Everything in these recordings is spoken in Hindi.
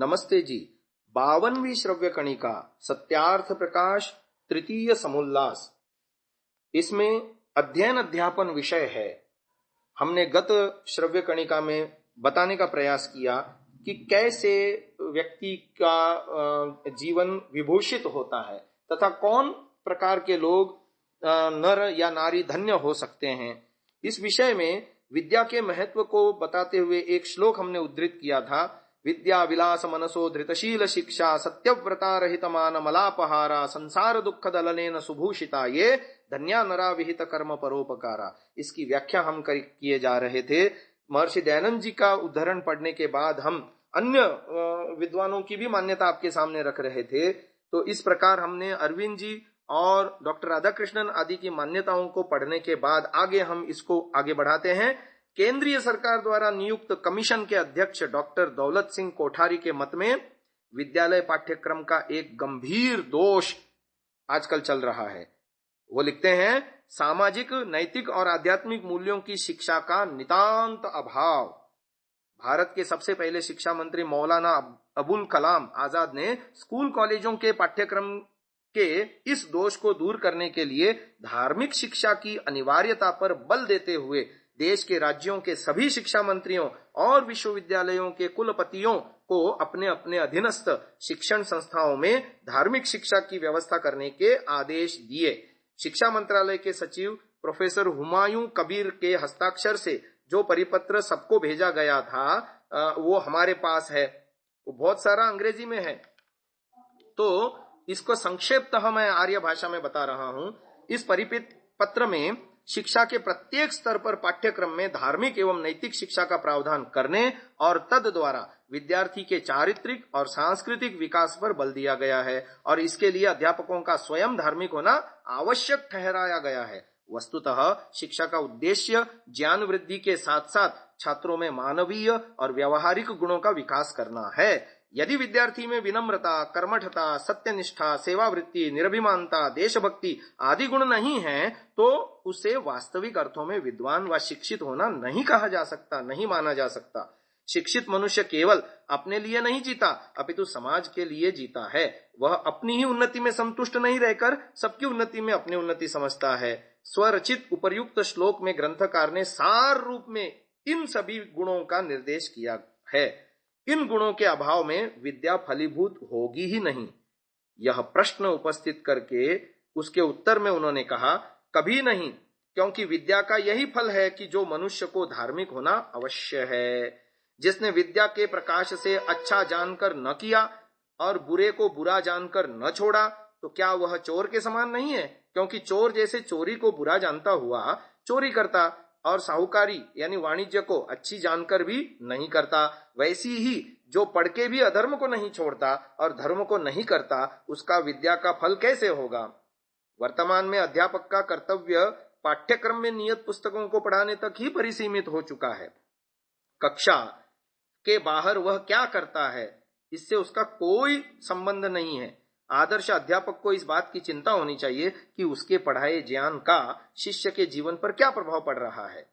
नमस्ते जी। 52वीं श्रव्य कणिका सत्यार्थ प्रकाश तृतीय समुल्लास, इसमें अध्ययन अध्यापन विषय है। हमने गत श्रव्य कणिका में बताने का प्रयास किया कि कैसे व्यक्ति का जीवन विभूषित होता है तथा कौन प्रकार के लोग नर या नारी धन्य हो सकते हैं। इस विषय में विद्या के महत्व को बताते हुए एक श्लोक हमने उद्धृत किया था। विद्या विलास मनसो धृतशील शिक्षा सत्यव्रता रहित मान मलापहारा संसार दुख दलनेन सुभूषिता ये धन्या नरा विहित कर्म परोपकारा। इसकी व्याख्या हम किए जा रहे थे। महर्षि दयानंद जी का उदाहरण पढ़ने के बाद हम अन्य विद्वानों की भी मान्यता आपके सामने रख रहे थे। तो इस प्रकार हमने अरविंद जी और डॉक्टर राधाकृष्णन आदि की मान्यताओं को पढ़ने के बाद आगे हम इसको आगे बढ़ाते हैं। केंद्रीय सरकार द्वारा नियुक्त कमीशन के अध्यक्ष डॉक्टर दौलत सिंह कोठारी के मत में विद्यालय पाठ्यक्रम का एक गंभीर दोष आजकल चल रहा है। वो लिखते हैं, सामाजिक, नैतिक और आध्यात्मिक मूल्यों की शिक्षा का नितांत अभाव। भारत के सबसे पहले शिक्षा मंत्री मौलाना अबुल कलाम आजाद ने स्कूल कॉलेजों के पाठ्यक्रम के इस दोष को दूर करने के लिए धार्मिक शिक्षा की अनिवार्यता पर बल देते हुए देश के राज्यों के सभी शिक्षा मंत्रियों और विश्वविद्यालयों के कुलपतियों को अपने अपने अधीनस्थ शिक्षण संस्थाओं में धार्मिक शिक्षा की व्यवस्था करने के आदेश दिए। शिक्षा मंत्रालय के सचिव प्रोफेसर हुमायूं कबीर के हस्ताक्षर से जो परिपत्र सबको भेजा गया था वो हमारे पास है। वो बहुत सारा अंग्रेजी में है, तो इसको संक्षिप्त मैं आर्य भाषा में बता रहा हूं। इस परिपत्र में शिक्षा के प्रत्येक स्तर पर पाठ्यक्रम में धार्मिक एवं नैतिक शिक्षा का प्रावधान करने और तद द्वारा विद्यार्थी के चारित्रिक और सांस्कृतिक विकास पर बल दिया गया है और इसके लिए अध्यापकों का स्वयं धार्मिक होना आवश्यक ठहराया गया है। वस्तुतः शिक्षा का उद्देश्य ज्ञान वृद्धि के साथ साथ छात्रों में मानवीय और व्यवहारिक गुणों का विकास करना है। यदि विद्यार्थी में विनम्रता, कर्मठता, सत्यनिष्ठा, सेवावृत्ति, निरभिमानता, देशभक्ति आदि गुण नहीं है तो उसे वास्तविक अर्थों में विद्वान व शिक्षित होना नहीं कहा जा सकता, नहीं माना जा सकता। शिक्षित मनुष्य केवल अपने लिए नहीं जीता अपितु समाज के लिए जीता है। वह अपनी ही उन्नति में संतुष्ट नहीं रहकर सबकी उन्नति में अपनी उन्नति समझता है। स्वरचित उपर्युक्त श्लोक में ग्रंथकार ने सार रूप में इन सभी गुणों का निर्देश किया है। इन गुणों के अभाव में विद्या फलीभूत होगी ही नहीं। यह प्रश्न उपस्थित करके उसके उत्तर में उन्होंने कहा, कभी नहीं, क्योंकि विद्या का यही फल है कि जो मनुष्य को धार्मिक होना अवश्य है। जिसने विद्या के प्रकाश से अच्छा जानकर न किया और बुरे को बुरा जानकर न छोड़ा तो क्या वह चोर के समान नहीं है? क्योंकि चोर जैसे चोरी को बुरा जानता हुआ चोरी करता और साहूकारी यानी वाणिज्य को अच्छी जानकर भी नहीं करता, वैसी ही जो पढ़ के भी अधर्म को नहीं छोड़ता और धर्म को नहीं करता उसका विद्या का फल कैसे होगा? वर्तमान में अध्यापक का कर्तव्य पाठ्यक्रम में नियत पुस्तकों को पढ़ाने तक ही परिसीमित हो चुका है। कक्षा के बाहर वह क्या करता है इससे उसका कोई संबंध नहीं है। आदर्श अध्यापक को इस बात की चिंता होनी चाहिए कि उसके पढ़ाए ज्ञान का शिष्य के जीवन पर क्या प्रभाव पड़ रहा है।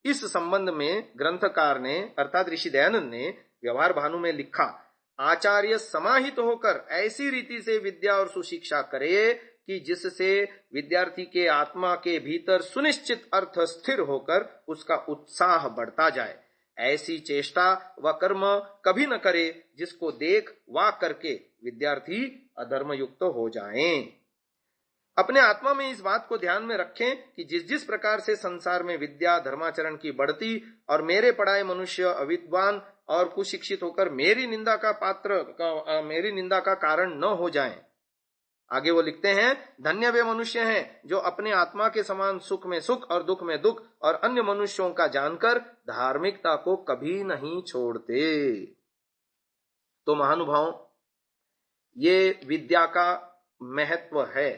इस संबंध में ग्रंथकार ने अर्थात ऋषि दयानंद ने व्यवहार भानु में लिखा, आचार्य समाहित होकर ऐसी रीति से विद्या और सुशिक्षा करे कि जिससे विद्यार्थी के आत्मा के भीतर सुनिश्चित अर्थ स्थिर होकर उसका उत्साह बढ़ता जाए। ऐसी चेष्टा व कर्म कभी न करे जिसको देख वा करके विद्यार्थी अधर्म युक्त हो जाएं। अपने आत्मा में इस बात को ध्यान में रखें कि जिस जिस प्रकार से संसार में विद्या धर्माचरण की बढ़ती और मेरे पढ़ाए मनुष्य अविद्वान और कुशिक्षित होकर मेरी निंदा का कारण न हो जाएं। आगे वो लिखते हैं, धन्य वे मनुष्य हैं जो अपने आत्मा के समान सुख में सुख और दुख में दुख और अन्य मनुष्यों का जानकर धार्मिकता को कभी नहीं छोड़ते। तो महानुभाव, ये विद्या का महत्व है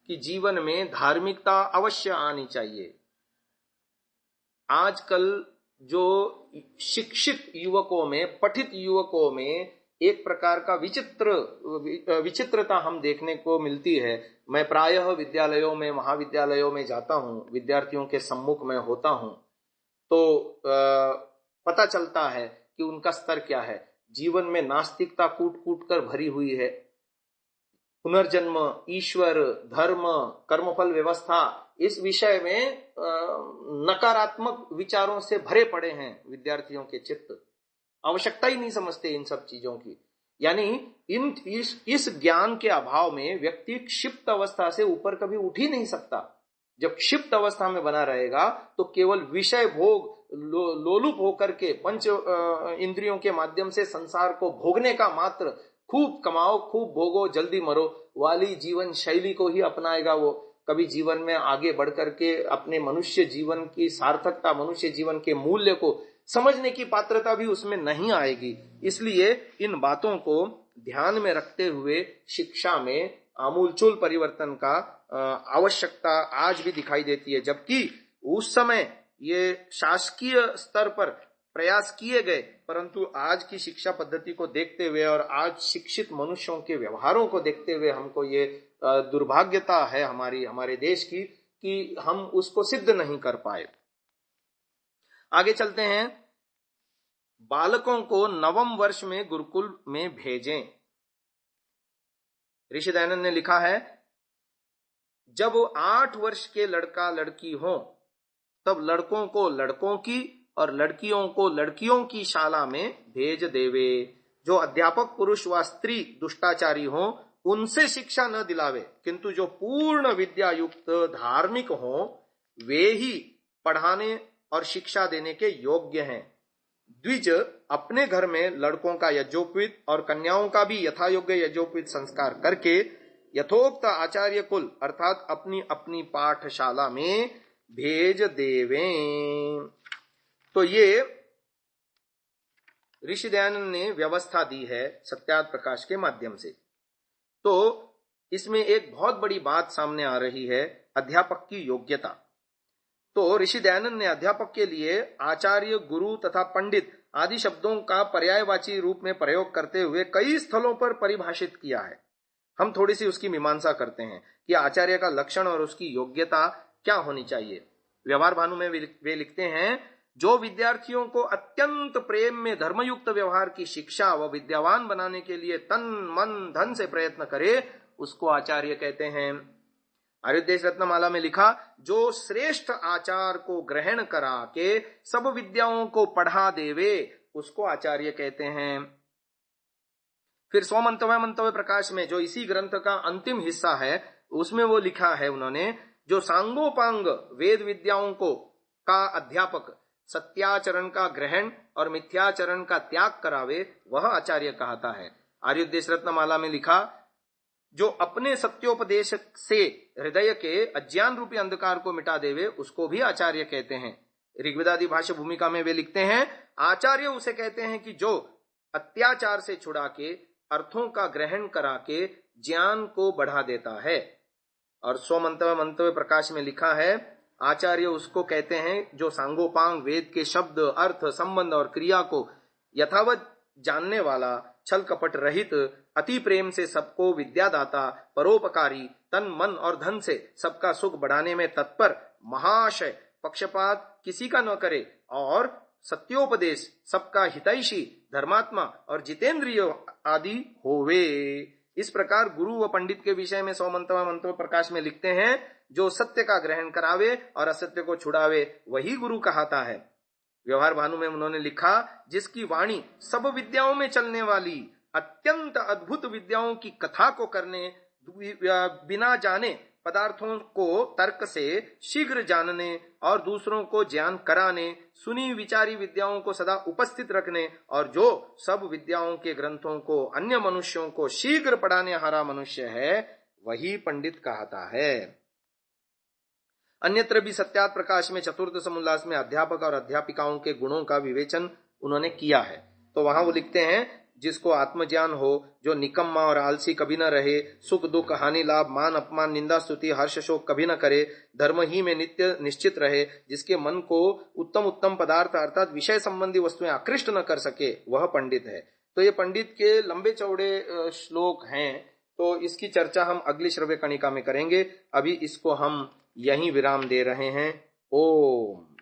कि जीवन में धार्मिकता अवश्य आनी चाहिए। आजकल जो शिक्षित युवकों में, पठित युवकों में एक प्रकार का विचित्रता हम देखने को मिलती है। मैं प्रायः विद्यालयों में, महाविद्यालयों में जाता हूं, विद्यार्थियों के सम्मुख में होता हूं, तो पता चलता है कि उनका स्तर क्या है। जीवन में नास्तिकता कूट कूट कर भरी हुई है। पुनर्जन्म, ईश्वर, धर्म, कर्मफल व्यवस्था, इस विषय में नकारात्मक विचारों से भरे पड़े हैं विद्यार्थियों के चित्त। आवश्यकता ही नहीं समझते इन सब चीजों की। यानी इस ज्ञान के अभाव में व्यक्ति क्षिप्त अवस्था से ऊपर कभी उठ ही नहीं सकता। जब क्षिप्त अवस्था में बना रहेगा तो केवल विषय भोग लोलुप होकर के पंच इंद्रियों के माध्यम से संसार को भोगने का मात्र, खूब कमाओ खूब भोगो जल्दी मरो वाली जीवन शैली को ही अपनाएगा। वो कभी जीवन में आगे बढ़ करके अपने मनुष्य जीवन की सार्थकता, मनुष्य जीवन के मूल्य को समझने की पात्रता भी उसमें नहीं आएगी। इसलिए इन बातों को ध्यान में रखते हुए शिक्षा में आमूलचूल परिवर्तन का आवश्यकता आज भी दिखाई देती है। जबकि उस समय ये शासकीय स्तर पर प्रयास किए गए, परंतु आज की शिक्षा पद्धति को देखते हुए और आज शिक्षित मनुष्यों के व्यवहारों को देखते हुए हमको ये दुर्भाग्यता है हमारे देश की कि हम उसको सिद्ध नहीं कर पाए। आगे चलते हैं। बालकों को नवम वर्ष में गुरुकुल में भेजें। ऋषि दयानंद ने लिखा है, जब 8 वर्ष के लड़का लड़की हो तब लड़कों को लड़कों की और लड़कियों को लड़कियों की शाला में भेज देवे। जो अध्यापक पुरुष व स्त्री दुष्टाचारी हो उनसे शिक्षा न दिलावे, किंतु जो पूर्ण विद्या युक्त धार्मिक हो वे ही पढ़ाने और शिक्षा देने के योग्य हैं। द्विज अपने घर में लड़कों का यज्ञोपवीत और कन्याओं का भी यथायोग्य यज्ञोपवीत संस्कार करके यथोक्त आचार्य कुल अर्थात अपनी अपनी पाठशाला में भेज देवें। तो ये ऋषि दयानंद ने व्यवस्था दी है सत्यार्थ प्रकाश के माध्यम से। तो इसमें एक बहुत बड़ी बात सामने आ रही है, अध्यापक की योग्यता। तो ऋषि दयानंद ने अध्यापक के लिए आचार्य, गुरु तथा पंडित आदि शब्दों का पर्यायवाची रूप में प्रयोग करते हुए कई स्थलों पर परिभाषित किया है। हम थोड़ी सी उसकी मीमांसा करते हैं कि आचार्य का लक्षण और उसकी योग्यता क्या होनी चाहिए। व्यवहार भानु में वे लिखते हैं, जो विद्यार्थियों को अत्यंत प्रेम में धर्मयुक्त व्यवहार की शिक्षा व विद्यावान बनाने के लिए तन मन धन से प्रयत्न करे उसको आचार्य कहते हैं। आर्योपदेश रत्नमाला में लिखा, जो श्रेष्ठ आचार को ग्रहण करा के सब विद्याओं को पढ़ा देवे उसको आचार्य कहते हैं। फिर स्वमंतव्य प्रकाश में जो इसी ग्रंथ का अंतिम हिस्सा है उसमें वो लिखा है उन्होंने, जो सांगोपांग वेद विद्याओं को का अध्यापक सत्याचरण का ग्रहण और मिथ्याचरण का त्याग करावे वह आचार्य कहता है। आर्योपदेश रत्नमाला में लिखा, जो अपने सत्योपदेश से हृदय के अज्ञान रूपी अंधकार को मिटा देवे उसको भी आचार्य कहते हैं। ऋग्वेदादि भाष्य भूमिका में वे लिखते हैं, आचार्य उसे कहते हैं कि जो अत्याचार से छुड़ा के अर्थों का ग्रहण करा के ज्ञान को बढ़ा देता है। और स्वमंतव्य प्रकाश में लिखा है, आचार्य उसको कहते हैं जो सांगोपांग वेद के शब्द, अर्थ, संबंध और क्रिया को यथावत जानने वाला, छल कपट रहित, अति प्रेम से सबको विद्यादाता, परोपकारी, तन मन और धन से सबका सुख बढ़ाने में तत्पर, महाशय, पक्षपात किसी का न करे और सत्योपदेश, सबका हितैषी, धर्मात्मा और जितेंद्रिय आदि होवे। इस प्रकार गुरु व पंडित के विषय में स्वमंतव्य प्रकाश में लिखते हैं, जो सत्य का ग्रहण करावे और असत्य को छुड़ावे वही गुरु कहता है। व्यवहार भानु में उन्होंने लिखा, जिसकी वाणी सब विद्याओं में चलने वाली, अत्यंत अद्भुत विद्याओं की कथा को करने, बिना जाने पदार्थों को तर्क से शीघ्र जानने और दूसरों को ज्ञान कराने, सुनी विचारी विद्याओं को सदा उपस्थित रखने और जो सब विद्याओं के ग्रंथों को अन्य मनुष्यों को शीघ्र पढ़ाने हारा मनुष्य है वही पंडित कहता है। अन्यत्र भी सत्यार्थ प्रकाश में चतुर्थ समुल्लास में अध्यापक और अध्यापिकाओं के गुणों का विवेचन उन्होंने किया है। तो वहां वो लिखते हैं, जिसको आत्मज्ञान हो, जो निकम्मा और आलसी कभी न रहे, सुख दुख हानि लाभ मान अपमान निंदा स्तुति हर्ष शोक कभी न करे, धर्म ही में नित्य निश्चित रहे, जिसके मन को उत्तम उत्तम पदार्थ अर्थात विषय संबंधी वस्तुएं आकृष्ट न कर सके वह पंडित है। तो ये पंडित के लंबे चौड़े श्लोक हैं, तो इसकी चर्चा हम अगली श्रव्य कणिका में करेंगे। अभी इसको हम यहीं विराम दे रहे हैं। ओम।